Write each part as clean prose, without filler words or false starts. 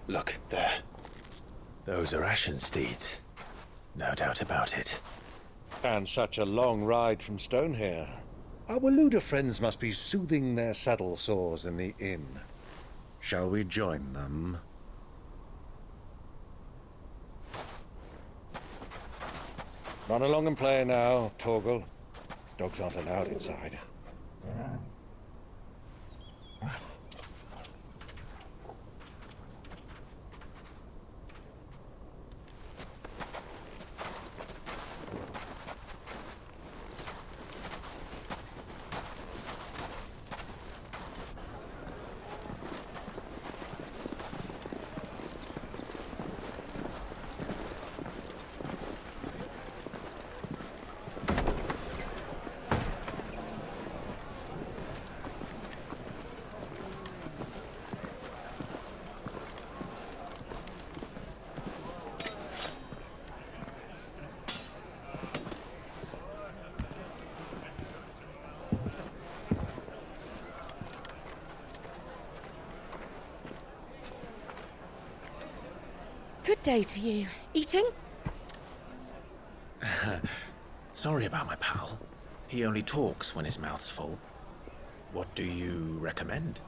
Look, there. Those are ashen steeds. No doubt about it. And such a long ride from Stonehere. Our Waluda friends must be soothing their saddle sores in the inn. Shall we join them? Run along and play now, Torgal. Dogs aren't allowed inside. Good day to you. Eating? Sorry about my pal. He only talks when his mouth's full. What do you recommend?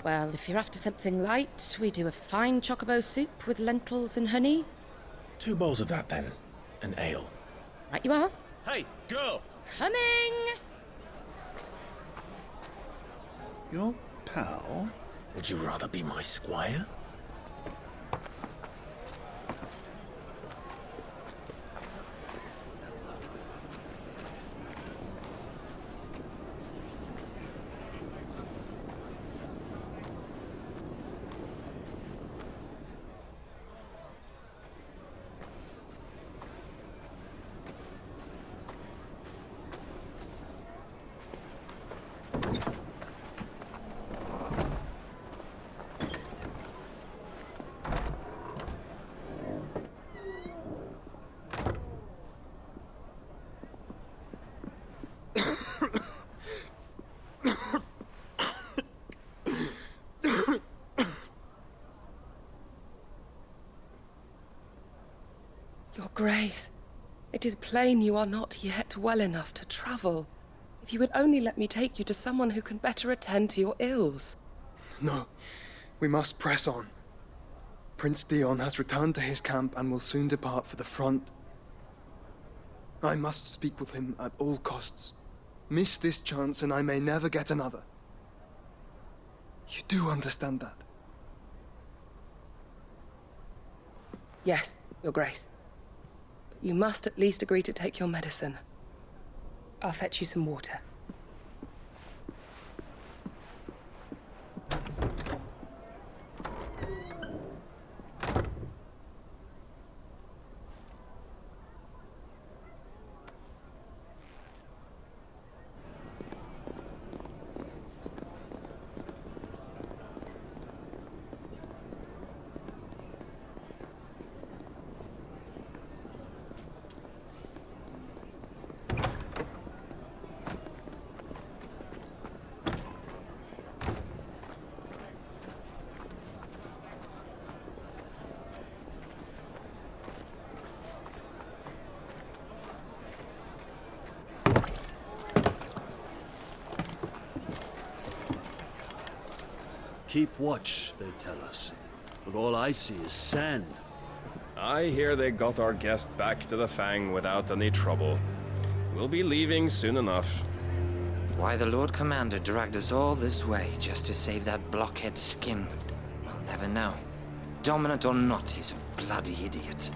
Well, if you're after something light, we do a fine chocobo soup with lentils and honey. 2 bowls of that, then. An ale. Right you are. Hey, girl! Coming! Your pal? Would you rather be my squire? Your Grace, it is plain you are not yet well enough to travel. If you would only let me take you to someone who can better attend to your ills. No, we must press on. Prince Dion has returned to his camp and will soon depart for the front. I must speak with him at all costs. Miss this chance and I may never get another. You do understand that? Yes, Your Grace. But you must at least agree to take your medicine. I'll fetch you some water. Keep watch, they tell us. But all I see is sand. I hear they got our guest back to the Fang without any trouble. We'll be leaving soon enough. Why the Lord Commander dragged us all this way just to save that blockhead skin, I'll never know. Dominant or not, he's a bloody idiot.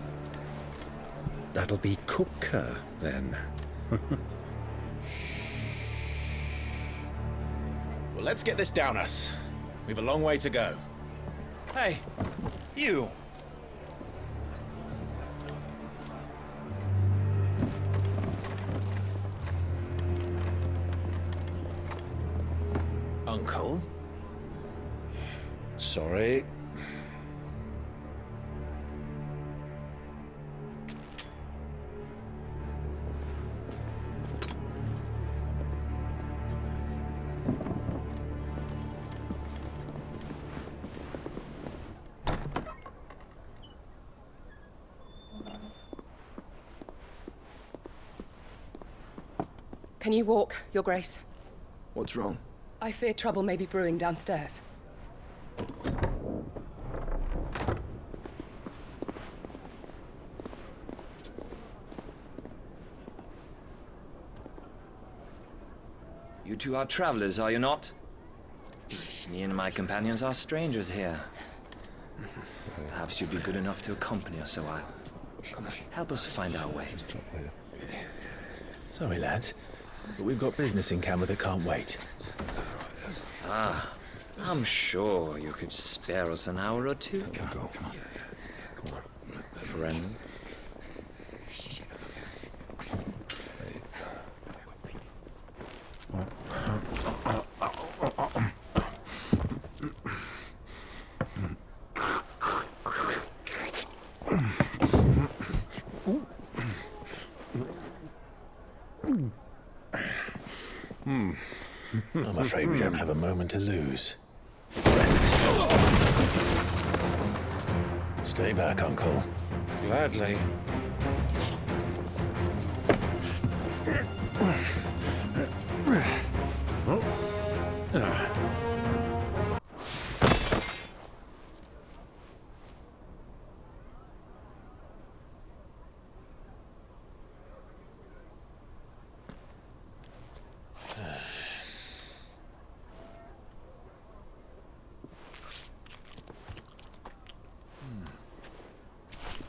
That'll be Cooker, then. Well, let's get this down us. We've a long way to go. Hey, you! Uncle? Sorry. Can you walk, Your Grace? What's wrong? I fear trouble may be brewing downstairs. You two are travelers, are you not? Me and my companions are strangers here. Perhaps you'd be good enough to accompany us a while. Help us find our way. Sorry, lads, but we've got business in camera that can't wait. Ah, I'm sure you could spare us an hour or two. Friend. I'm afraid we don't have a moment to lose. Friend. Stay back, Uncle. Gladly.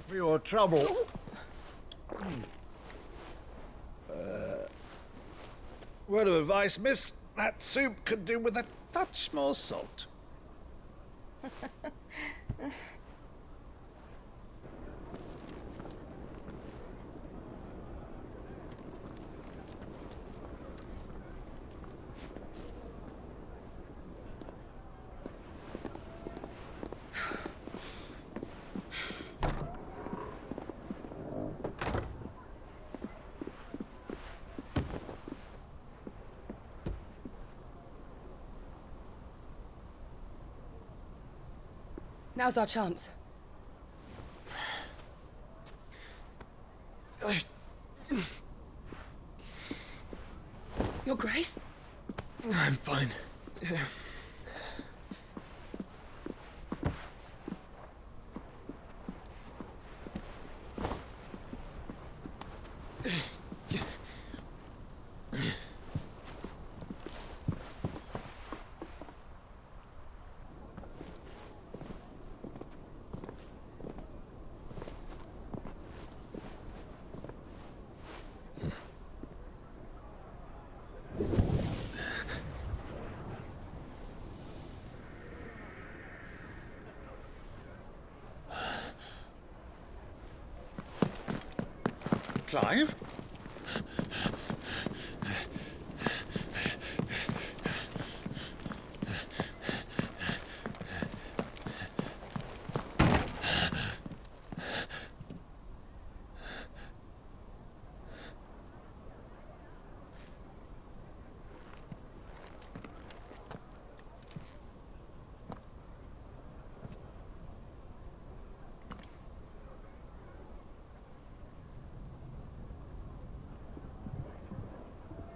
For your trouble. Word of advice, miss. That soup could do with a touch more salt. Now's our chance. Your Grace? I'm fine. Yeah. Clive?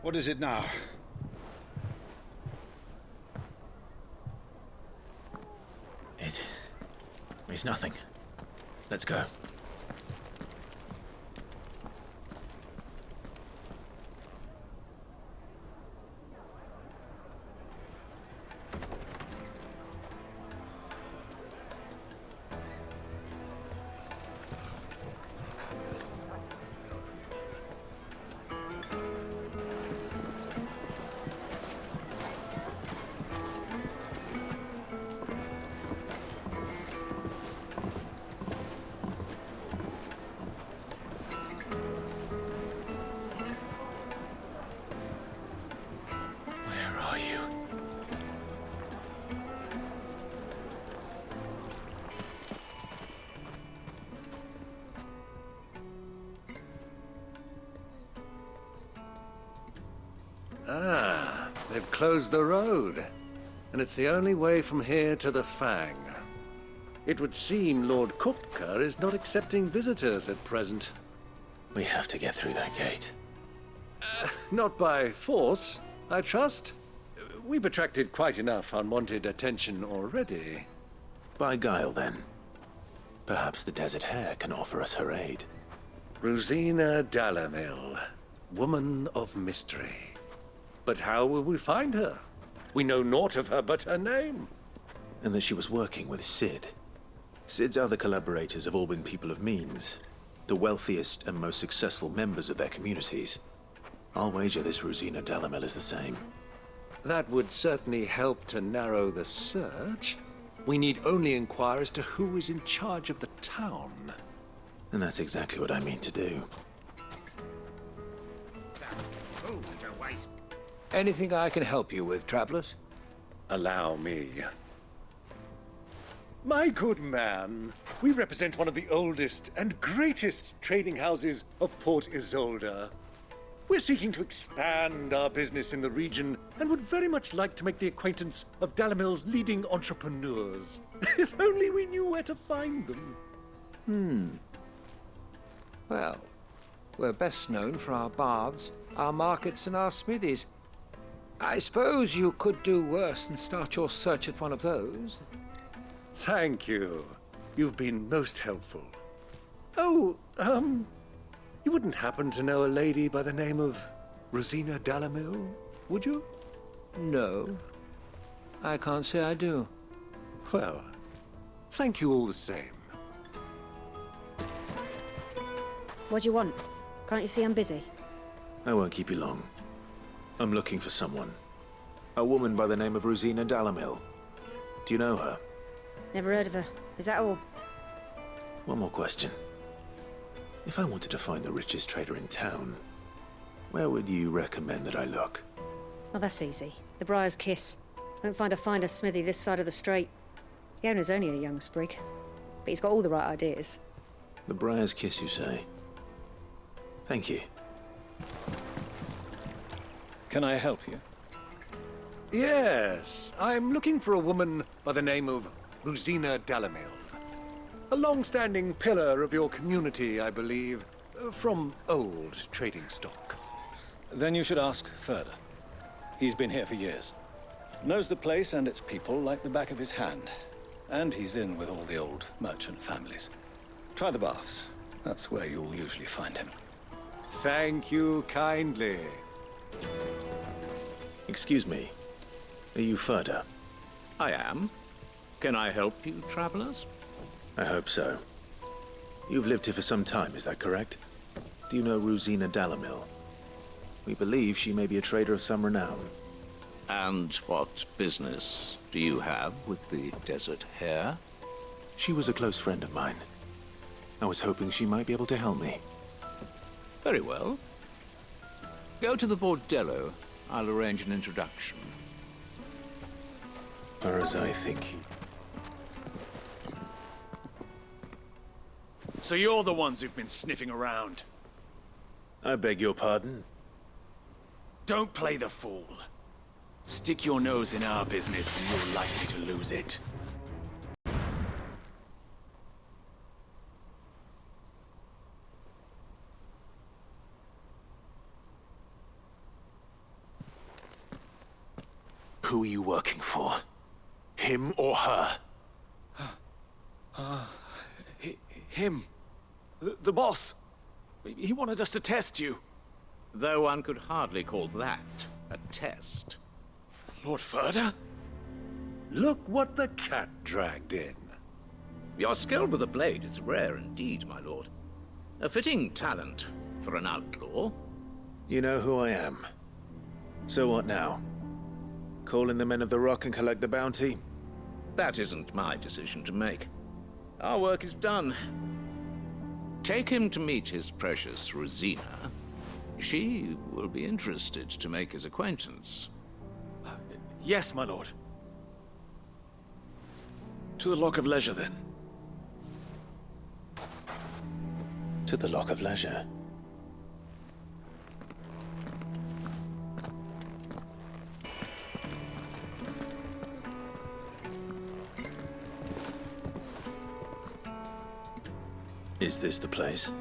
What is it now? It's nothing. Let's go. Ah, they've closed the road. And it's the only way from here to the Fang. It would seem Lord Kupka is not accepting visitors at present. We have to get through that gate. Not by force, I trust. We've attracted quite enough unwanted attention already. By guile, then. Perhaps the Desert Hare can offer us her aid. Rosina Dalamil, woman of mystery. But how will we find her? We know naught of her but her name. And that she was working with Sid. Sid's other collaborators have all been people of means, the wealthiest and most successful members of their communities. I'll wager this Rosina Dalamil is the same. That would certainly help to narrow the search. We need only inquire as to who is in charge of the town. And that's exactly what I mean to do. Anything I can help you with, travelers? Allow me. My good man, we represent one of the oldest and greatest trading houses of Port Isolde. We're seeking to expand our business in the region and would very much like to make the acquaintance of Dalamil's leading entrepreneurs. If only we knew where to find them. Well, we're best known for our baths, our markets, and our smithies. I suppose you could do worse than start your search at one of those. Thank you. You've been most helpful. Oh, you wouldn't happen to know a lady by the name of Rosina Dalamil, would you? No, I can't say I do. Well, thank you all the same. What do you want? Can't you see I'm busy? I won't keep you long. I'm looking for someone. A woman by the name of Rosina Dalamil. Do you know her? Never heard of her. Is that all? One more question. If I wanted to find the richest trader in town, where would you recommend that I look? Oh, that's easy. The Briar's Kiss. Won't find a finer smithy this side of the strait. The owner's only a young sprig, but he's got all the right ideas. The Briar's Kiss, you say? Thank you. Can I help you? Yes, I'm looking for a woman by the name of Rosina Dalamil. A long-standing pillar of your community, I believe, from old trading stock. Then you should ask Ferda. He's been here for years. Knows the place and its people like the back of his hand. And he's in with all the old merchant families. Try the baths. That's where you'll usually find him. Thank you kindly. Excuse me. Are you Ferda? I am. Can I help you, travelers? I hope so. You've lived here for some time, is that correct? Do you know Rosina Dalamil? We believe she may be a trader of some renown. And what business do you have with the Desert Hare? She was a close friend of mine. I was hoping she might be able to help me. Very well. Go to the bordello. I'll arrange an introduction. Far as I think. So you're the ones who've been sniffing around? I beg your pardon? Don't play the fool. Stick your nose in our business and you're likely to lose it. Who are you working for? Him or her? Him. The boss. He wanted us to test you. Though one could hardly call that a test. Lord Ferda? Look what the cat dragged in. Your skill with the blade is rare indeed, my lord. A fitting talent for an outlaw. You know who I am. So what now? Call in the Men of the Rock and collect the bounty? That isn't my decision to make. Our work is done. Take him to meet his precious Rosina. She will be interested to make his acquaintance. Yes, my lord. To the Lock of Leisure, then. To the Lock of Leisure. Is this the place?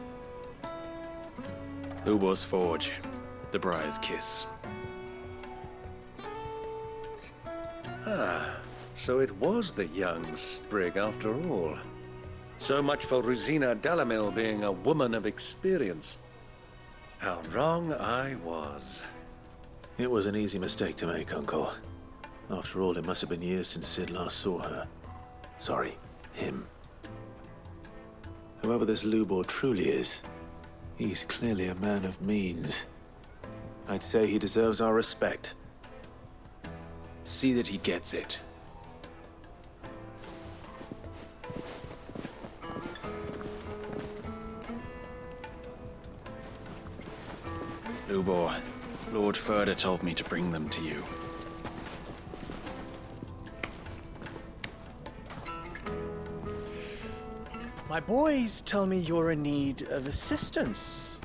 Who was Forge? The Briar's Kiss. Ah, so it was the young sprig after all. So much for Rosina Delamil being a woman of experience. How wrong I was. It was an easy mistake to make, Uncle. After all, it must have been years since Sid last saw her. Sorry, him. Whoever this Lubor truly is, he's clearly a man of means. I'd say he deserves our respect. See that he gets it. Lubor, Lord Furder told me to bring them to you. My boys tell me you're in need of assistance.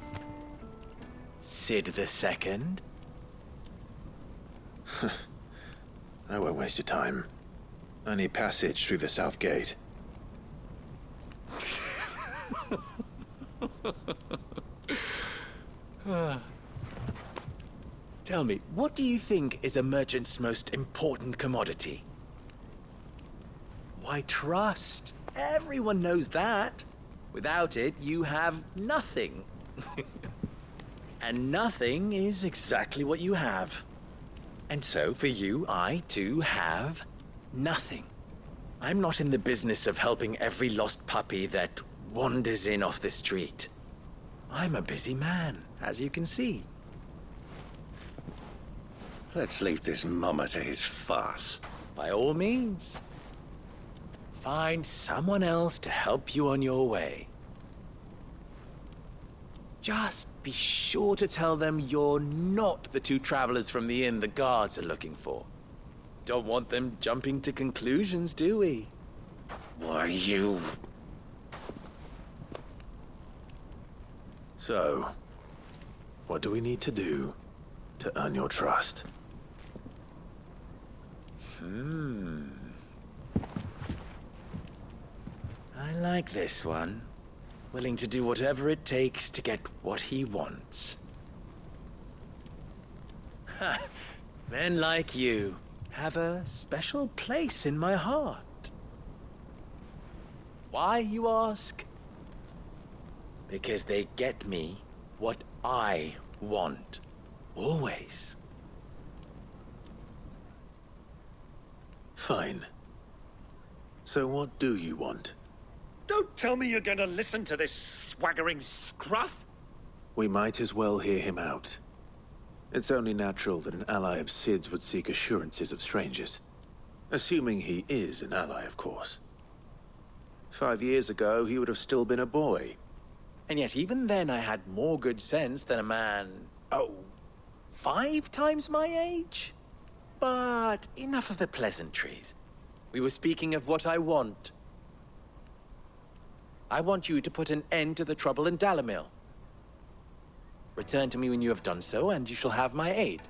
Sid the Second? I won't waste your time. I need passage through the south gate. Tell me, what do you think is a merchant's most important commodity? Why, trust. Everyone knows that. Without it, you have nothing. And nothing is exactly what you have. And so, for you, I, too, have nothing. I'm not in the business of helping every lost puppy that wanders in off the street. I'm a busy man, as you can see. Let's leave this mummer to his farce. By all means. Find someone else to help you on your way. Just be sure to tell them you're not the two travelers from the inn the guards are looking for. Don't want them jumping to conclusions, do we? Why, you... So, what do we need to do to earn your trust? I like this one. Willing to do whatever it takes to get what he wants. Ha! Men like you have a special place in my heart. Why, you ask? Because they get me what I want. Always. Fine. So what do you want? Don't tell me you're going to listen to this swaggering scruff! We might as well hear him out. It's only natural that an ally of Sid's would seek assurances of strangers. Assuming he is an ally, of course. 5 years ago, he would have still been a boy. And yet even then I had more good sense than a man, 5 times my age? But enough of the pleasantries. We were speaking of what I want. I want you to put an end to the trouble in Dalamil. Return to me when you have done so, and you shall have my aid.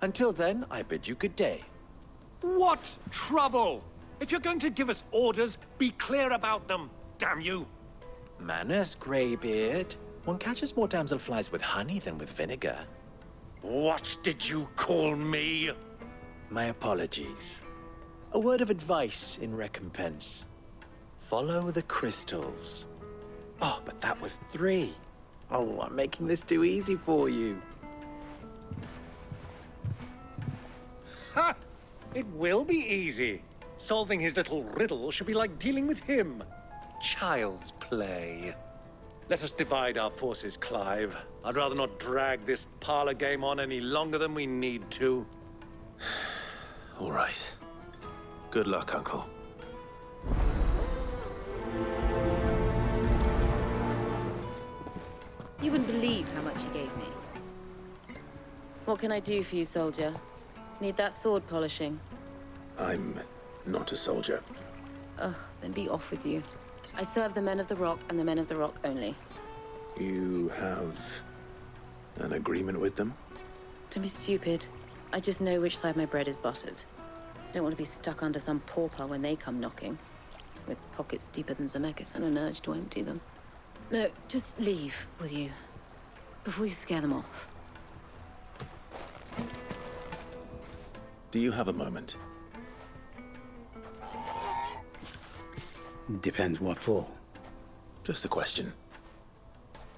Until then, I bid you good day. What trouble? If you're going to give us orders, be clear about them, damn you! Manners, Greybeard. One catches more damselflies with honey than with vinegar. What did you call me? My apologies. A word of advice in recompense. Follow the crystals. Oh, but that was 3. Oh, I'm making this too easy for you. Ha! It will be easy. Solving his little riddle should be like dealing with him. Child's play. Let us divide our forces, Clive. I'd rather not drag this parlor game on any longer than we need to. All right. Good luck, Uncle. You wouldn't believe how much he gave me. What can I do for you, soldier? Need that sword polishing? I'm not a soldier. Ugh, then be off with you. I serve the men of the Rock and the men of the Rock only. You have an agreement with them? Don't be stupid. I just know which side my bread is buttered. Don't want to be stuck under some pauper when they come knocking. With pockets deeper than Zemeckis and an urge to empty them. No, just leave, will you? Before you scare them off. Do you have a moment? Depends what for. Just a question.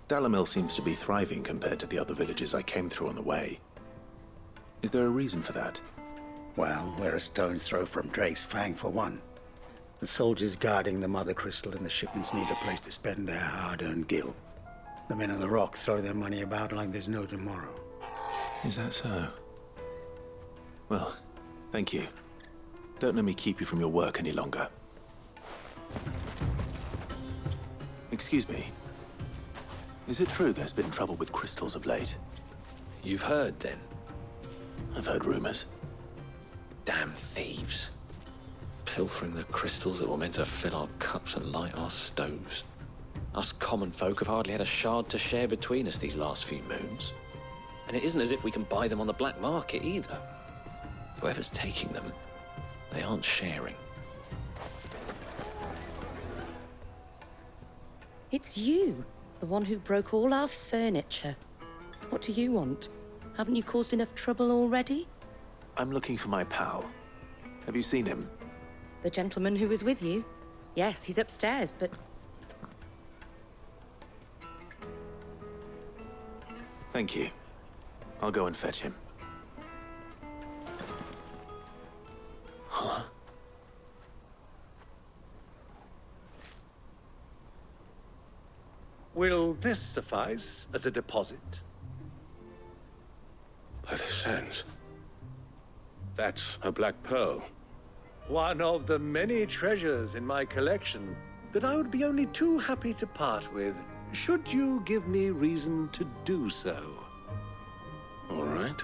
Dalamil seems to be thriving compared to the other villages I came through on the way. Is there a reason for that? Well, we're a stone's throw from Drake's Fang for one. The soldiers guarding the Mother Crystal and the shipments need a place to spend their hard-earned gil. The men of the Rock throw their money about like there's no tomorrow. Is that so? Well, thank you. Don't let me keep you from your work any longer. Excuse me. Is it true there's been trouble with crystals of late? You've heard, then? I've heard rumors. Damn thieves. Pilfering the crystals that were meant to fill our cups and light our stoves. Us common folk have hardly had a shard to share between us these last few moons. And it isn't as if we can buy them on the black market either. Whoever's taking them, they aren't sharing. It's you, the one who broke all our furniture. What do you want? Haven't you caused enough trouble already? I'm looking for my pal. Have you seen him? The gentleman who was with you? Yes, he's upstairs, but... Thank you. I'll go and fetch him. Huh? Will this suffice as a deposit? By the sands. That's a black pearl. One of the many treasures in my collection that I would be only too happy to part with, should you give me reason to do so. All right.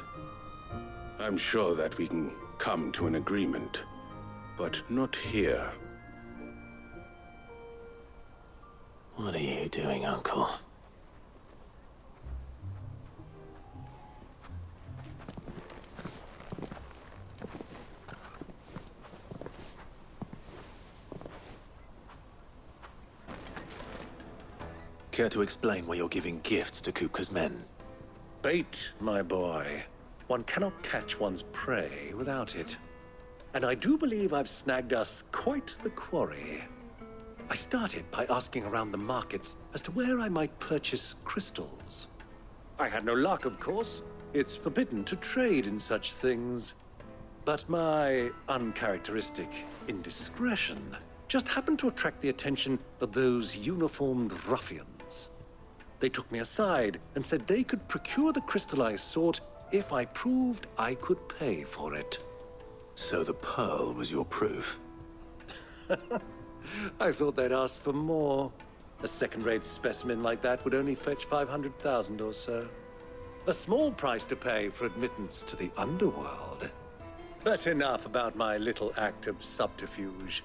I'm sure that we can come to an agreement, but not here. What are you doing, Uncle? Care to explain why you're giving gifts to Kupka's men? Bait, my boy. One cannot catch one's prey without it. And I do believe I've snagged us quite the quarry. I started by asking around the markets as to where I might purchase crystals. I had no luck, of course. It's forbidden to trade in such things. But my uncharacteristic indiscretion just happened to attract the attention of those uniformed ruffians. They took me aside and said they could procure the crystal I sought if I proved I could pay for it. So the pearl was your proof? I thought they'd ask for more. A second-rate specimen like that would only fetch 500,000 or so. A small price to pay for admittance to the underworld. But enough about my little act of subterfuge.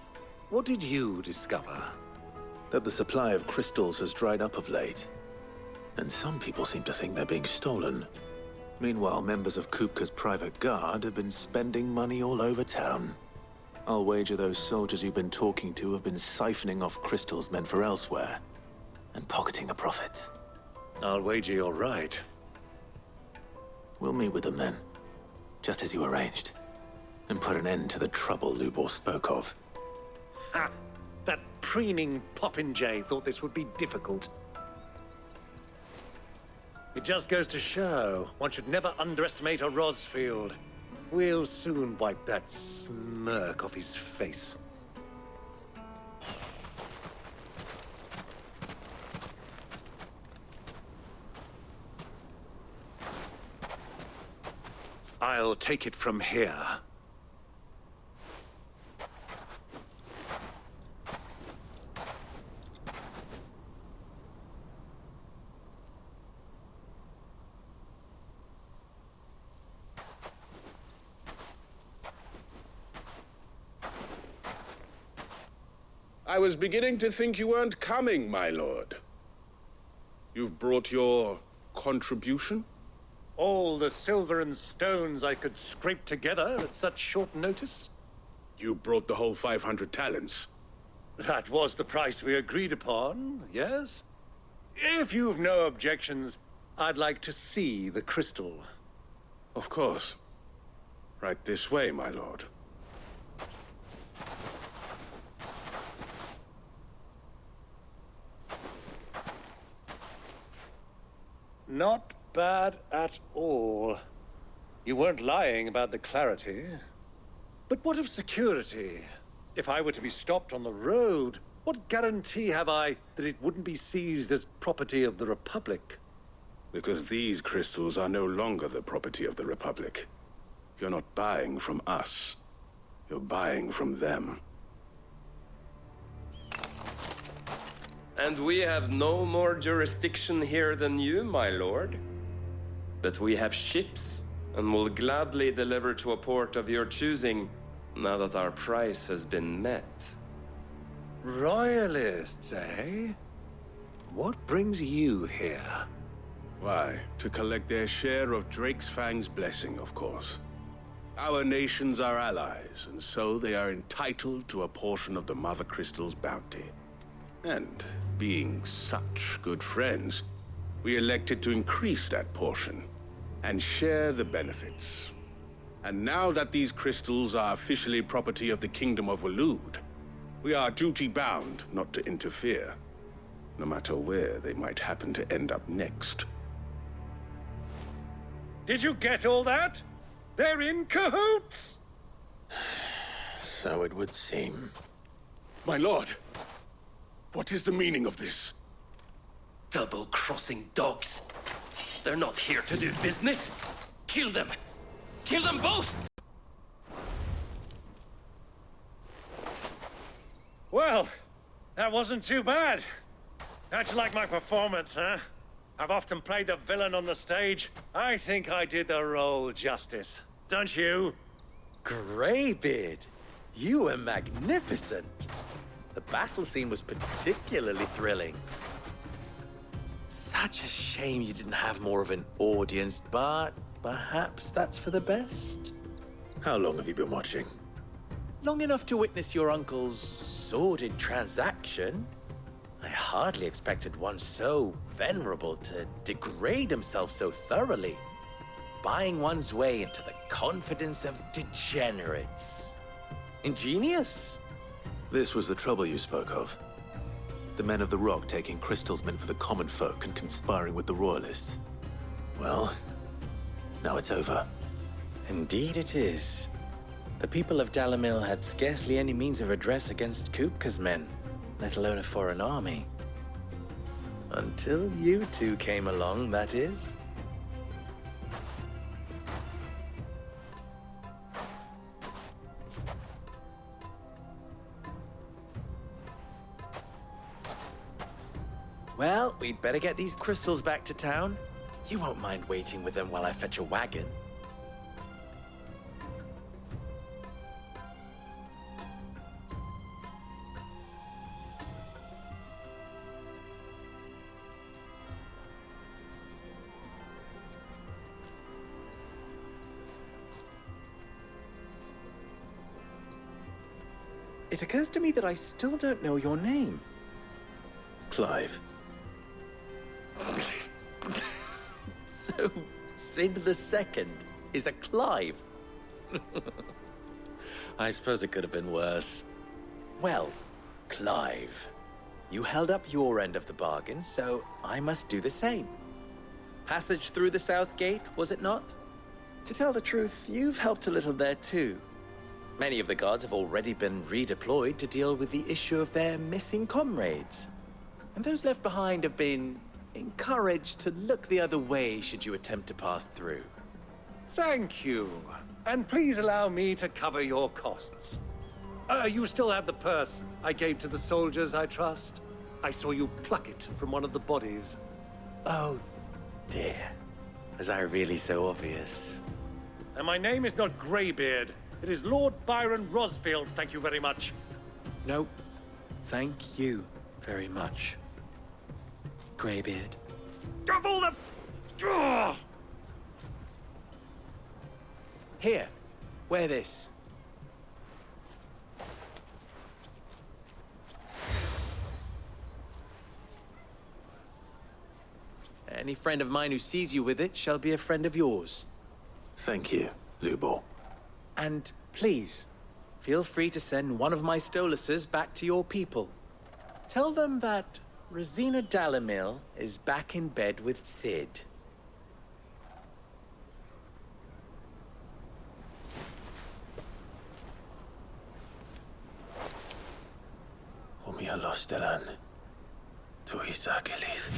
What did you discover? That the supply of crystals has dried up of late. And some people seem to think they're being stolen. Meanwhile, members of Kupka's private guard have been spending money all over town. I'll wager those soldiers you've been talking to have been siphoning off crystals meant for elsewhere, and pocketing the profits. I'll wager you're right. We'll meet with them then, just as you arranged, and put an end to the trouble Lubor spoke of. Ha! That preening popinjay thought this would be difficult. It just goes to show one should never underestimate a Rosfield. We'll soon wipe that smirk off his face. I'll take it from here. I was beginning to think you weren't coming, my lord. You've brought your contribution? All the silver and stones I could scrape together at such short notice? You brought the whole 500 talents. That was the price we agreed upon, yes? If you've no objections, I'd like to see the crystal. Of course. Right this way, my lord. Not bad at all. You weren't lying about the clarity. But what of security? If I were to be stopped on the road, what guarantee have I that it wouldn't be seized as property of the Republic? Because these crystals are no longer the property of the Republic. You're not buying from us. You're buying from them. And we have no more jurisdiction here than you, my lord. But we have ships, and will gladly deliver to a port of your choosing, now that our price has been met. Royalists, eh? What brings you here? Why, to collect their share of Drake's Fang's blessing, of course. Our nations are allies, and so they are entitled to a portion of the Mother Crystal's bounty. And, being such good friends, we elected to increase that portion and share the benefits. And now that these crystals are officially property of the Kingdom of Waloed, we are duty-bound not to interfere, no matter where they might happen to end up next. Did you get all that? They're in cahoots! So it would seem. My lord, what is the meaning of this? Double-crossing dogs. They're not here to do business. Kill them! Kill them both! Well, that wasn't too bad. How'd you like my performance, huh? I've often played the villain on the stage. I think I did the role justice. Don't you? Greybeard, you were magnificent. The battle scene was particularly thrilling. Such a shame you didn't have more of an audience, but perhaps that's for the best. How long have you been watching? Long enough to witness your uncle's sordid transaction. I hardly expected one so venerable to degrade himself so thoroughly, buying one's way into the confidence of degenerates. Ingenious. This was the trouble you spoke of. The men of the Rock taking crystals meant for the common folk and conspiring with the Royalists. Well, now it's over. Indeed it is. The people of Dalamil had scarcely any means of redress against Kupka's men, let alone a foreign army. Until you two came along, that is. Well, we'd better get these crystals back to town. You won't mind waiting with them while I fetch a wagon. It occurs to me that I still don't know your name. Clive. So, Sid the Second is a Clive? I suppose it could have been worse. Well, Clive, you held up your end of the bargain, so I must do the same. Passage through the South Gate, was it not? To tell the truth, you've helped a little there too. Many of the guards have already been redeployed to deal with the issue of their missing comrades. And those left behind have been encouraged to look the other way should you attempt to pass through. Thank you. And please allow me to cover your costs. You still have the purse I gave to the soldiers, I trust? I saw you pluck it from one of the bodies. Oh, dear. Was I really so obvious? And my name is not Greybeard. It is Lord Byron Rosfield, thank you very much. No, thank you very much, Greybeard. Double the... Ugh! Here, wear this. Any friend of mine who sees you with it shall be a friend of yours. Thank you, Lubor. And please, feel free to send one of my Stoluses back to your people. Tell them that Rosina Dalamil is back in bed with Sid. Omia Lostelan. Tuisa Gelis.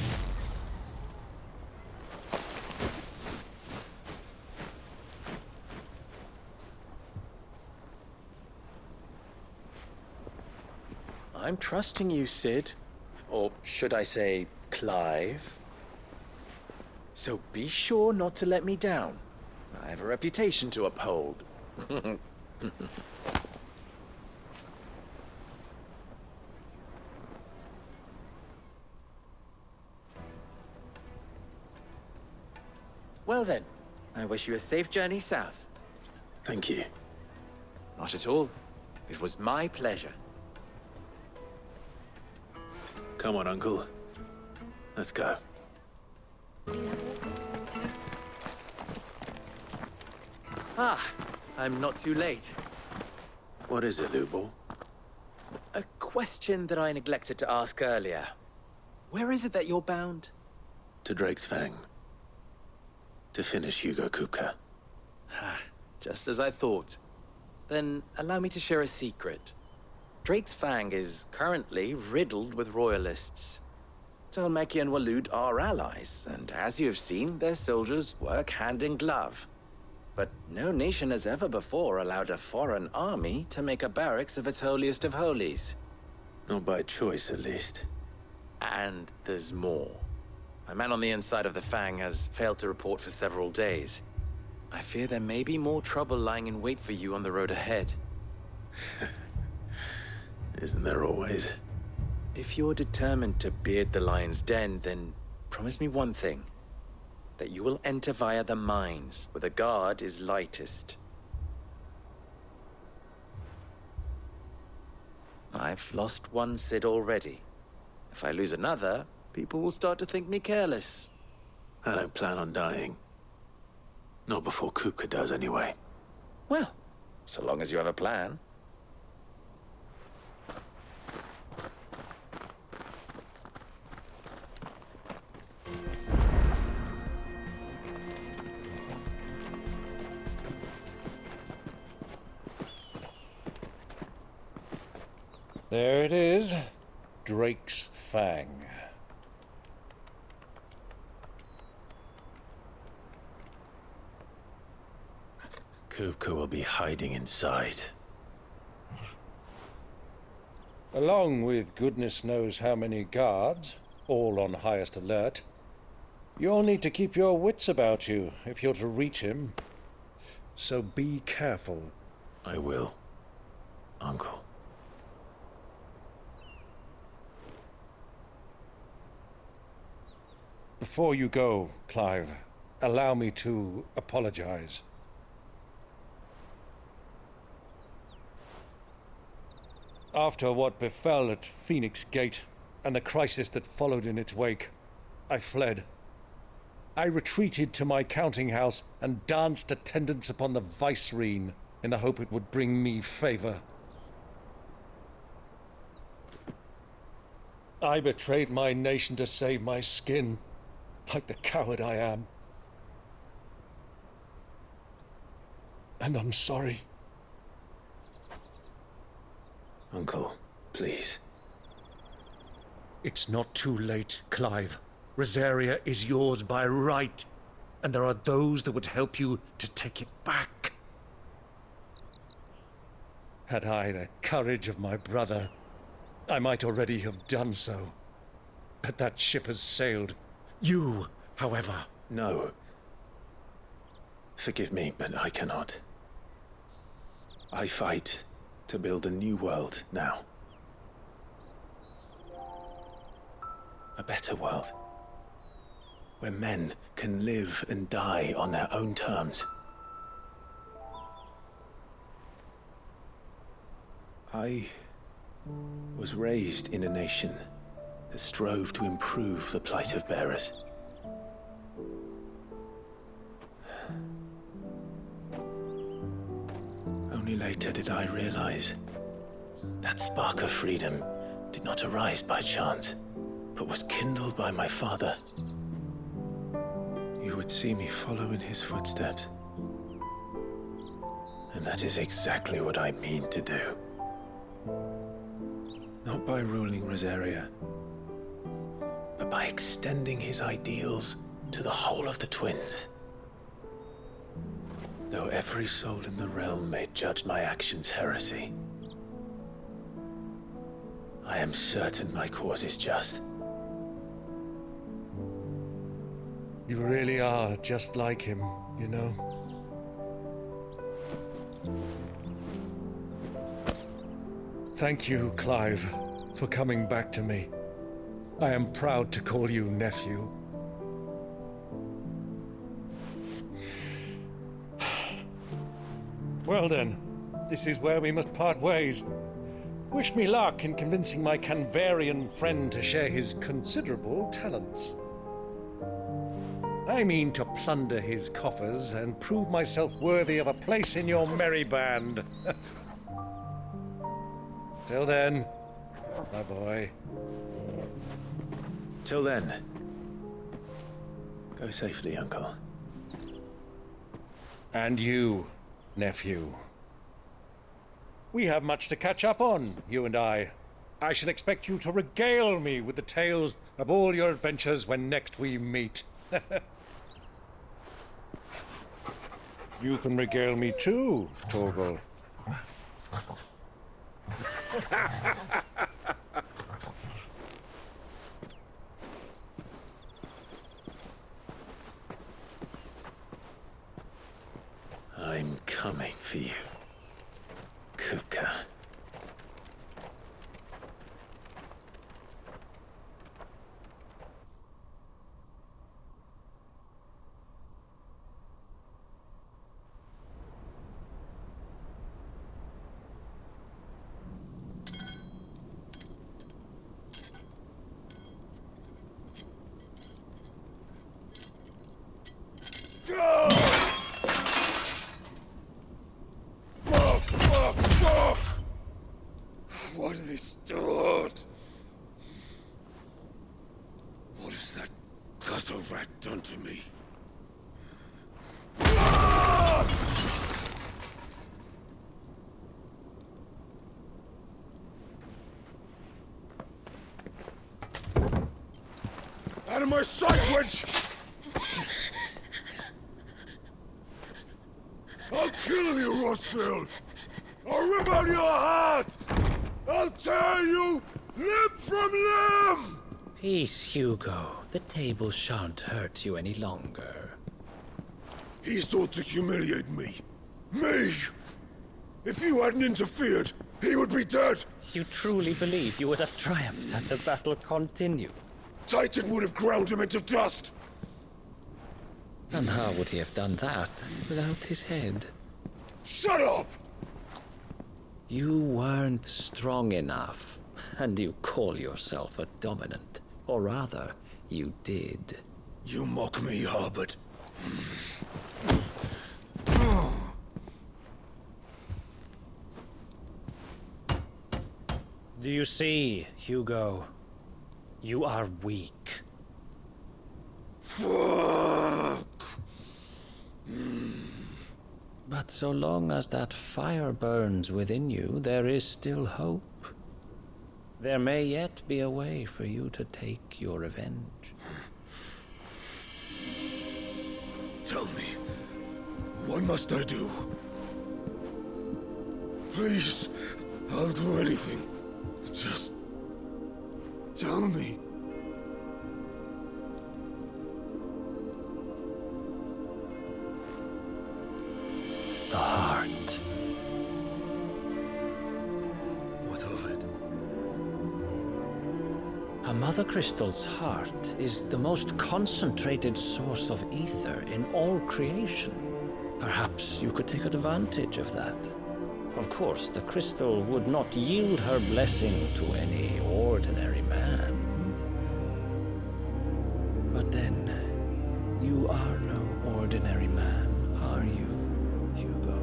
I'm trusting you, Sid. Or should I say, Clive? So be sure not to let me down. I have a reputation to uphold. Well then, I wish you a safe journey south. Thank you. Not at all. It was my pleasure. Come on, Uncle. Let's go. Ah, I'm not too late. What is it, Lubor? A question that I neglected to ask earlier. Where is it that you're bound? To Drake's Fang. To finish Hugo Kupka. Just as I thought. Then allow me to share a secret. Drake's Fang is currently riddled with royalists. Talmeki and Walud are allies, and as you have seen, their soldiers work hand in glove. But no nation has ever before allowed a foreign army to make a barracks of its holiest of holies. Not by choice, at least. And there's more. My man on the inside of the Fang has failed to report for several days. I fear there may be more trouble lying in wait for you on the road ahead. Isn't there always? If you're determined to beard the lion's den, then promise me one thing. That you will enter via the mines, where the guard is lightest. I've lost one Sid already. If I lose another, people will start to think me careless. I don't plan on dying. Not before Kupka does, anyway. Well, so long as you have a plan. There it is. Drake's Fang. Kupka will be hiding inside. Along with goodness knows how many guards, all on highest alert. You'll need to keep your wits about you if you're to reach him. So be careful. I will, Uncle. Before you go, Clive, allow me to apologize. After what befell at Phoenix Gate and the crisis that followed in its wake, I fled. I retreated to my counting house and danced attendance upon the vicereine in the hope it would bring me favor. I betrayed my nation to save my skin, like the coward I am. And I'm sorry. Uncle, please. It's not too late, Clive. Rosaria is yours by right, and there are those that would help you to take it back. Had I the courage of my brother, I might already have done so. But that ship has sailed. You, however... No. Forgive me, but I cannot. I fight to build a new world now. A better world. Where men can live and die on their own terms. I was raised in a nation that strove to improve the plight of bearers. Only later did I realize that spark of freedom did not arise by chance, but was kindled by my father. You would see me follow in his footsteps. And that is exactly what I mean to do. Not by ruling Rosaria, but by extending his ideals to the whole of the twins. Though every soul in the realm may judge my actions heresy, I am certain my cause is just. You really are just like him, you know? Thank you, Clive, for coming back to me. I am proud to call you nephew. Well then, this is where we must part ways. Wish me luck in convincing my Canvarian friend to share his considerable talents. I mean to plunder his coffers and prove myself worthy of a place in your merry band. Till then, my boy. Till then, go safely, Uncle. And you, nephew. We have much to catch up on, you and I. I shall expect you to regale me with the tales of all your adventures when next we meet. You can regale me too, Torgal. I'm coming for you, Kuka. What have they stored? What has that gutter rat done to me? Out of my sight, witch! I'll kill you, Rossfield! I'll rip out your heart! I'll tear you limb from limb! Peace, Hugo. The table shan't hurt you any longer. He sought to humiliate me. Me! If you hadn't interfered, he would be dead! You truly believe you would have triumphed had the battle continued? Titan would have ground him into dust! And how would he have done that without his head? Shut up! You weren't strong enough, and you call yourself a dominant. Or rather, you did. You mock me, Harbert. Do you see, Hugo? You are weak. Fuck! But so long as that fire burns within you, there is still hope. There may yet be a way for you to take your revenge. Tell me, what must I do? Please, I'll do anything. Just tell me. The heart. What of it? A mother crystal's heart is the most concentrated source of ether in all creation. Perhaps you could take advantage of that. Of course, the crystal would not yield her blessing to any ordinary man. But then, you are no ordinary man, are you, Hugo?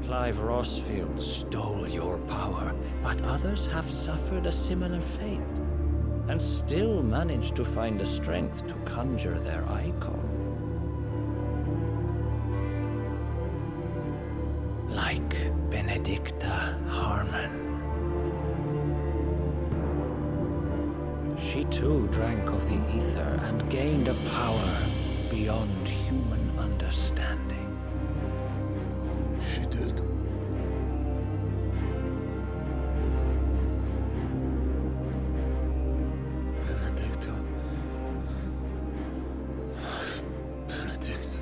Clive Rossfield stole your power, but others have suffered a similar fate, and still managed to find the strength to conjure their icon. Like Benedicta Harmon. She too drank of the ether and gained a power beyond human understanding. She did. Benedicta. Benedict.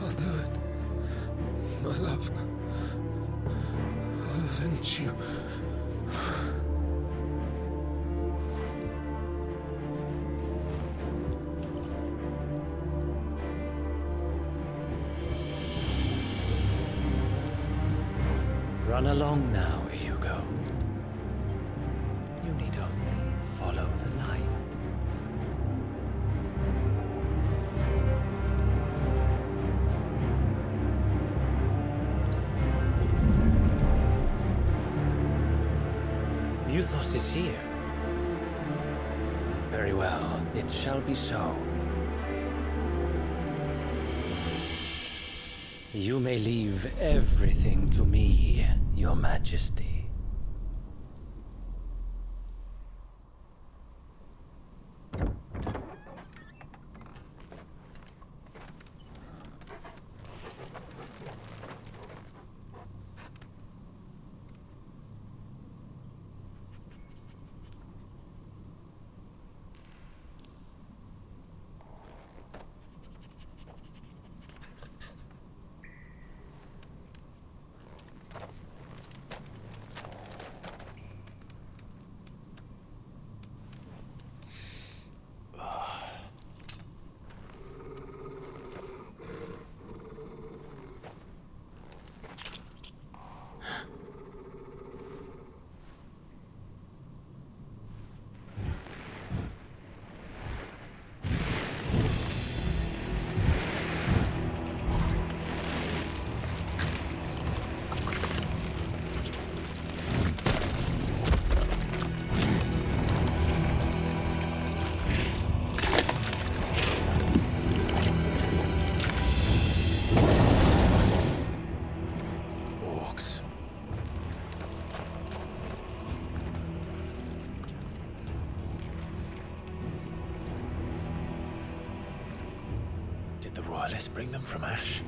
I'll do it. My love. I'll avenge you. Run along now, Hugo. You need only follow the light. Muthos is here. Very well, it shall be so. You may leave everything to me, Your Majesty. Did the royalists bring them from Ash?